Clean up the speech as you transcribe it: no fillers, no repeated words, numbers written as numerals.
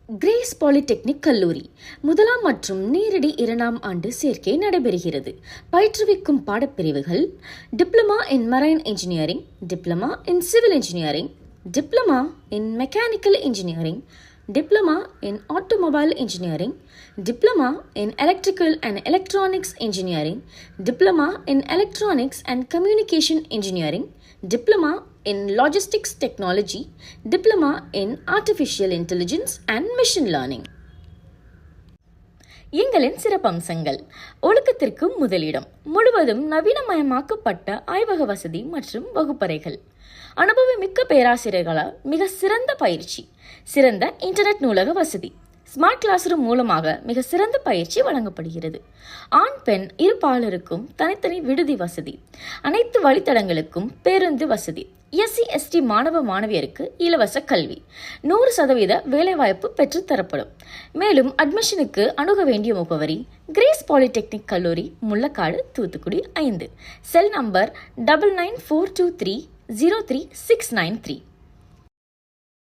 Grace polytechnic கல்லூரி முதலாம் மற்றும் நேரடி 2ஆம் ஆண்டு சேர்க்கை நடைபெறுகிறது. பயிற்றுவிக்கும் பாடப்பிரிவுகள் diploma in marine engineering, diploma in civil engineering, diploma in mechanical engineering, diploma in automobile engineering, diploma in electrical and electronics engineering, diploma in electronics and communication engineering, diploma in Logistics Technology, Diploma in Artificial Intelligence and Machine Learning. எங்களின் சிறப்பம்சங்கள்: ஒழுக்கத்திற்கு முதலிடம், முழுவதும் நவீனமயமாக்கப்பட்ட ஆய்வக வசதி மற்றும் வகுப்பறைகள், அனுபவமிக்க பேராசிரியர்களால் மிக சிறந்த பயிற்சி, சிறந்த இன்டர்நெட் நூலக வசதி, ஸ்மார்ட் கிளாஸ் ரூம் மூலமாக மிக சிறந்த பயிற்சி வழங்கப்படுகிறது. ஆண் பெண் இரு பாலருக்கும் தனித்தனி விடுதி வசதி, அனைத்து வழித்தடங்களுக்கும் பேருந்து வசதி, SC/ST மாணவ மாணவியருக்கு இலவச கல்வி, 100% வேலைவாய்ப்பு பெற்றுத்தரப்படும். மேலும் அட்மிஷனுக்கு அணுக வேண்டிய முகவரி: கிரேஸ் பாலிடெக்னிக் கல்லூரி, முள்ளக்காடு, தூத்துக்குடி 5. Cell number 9942303693.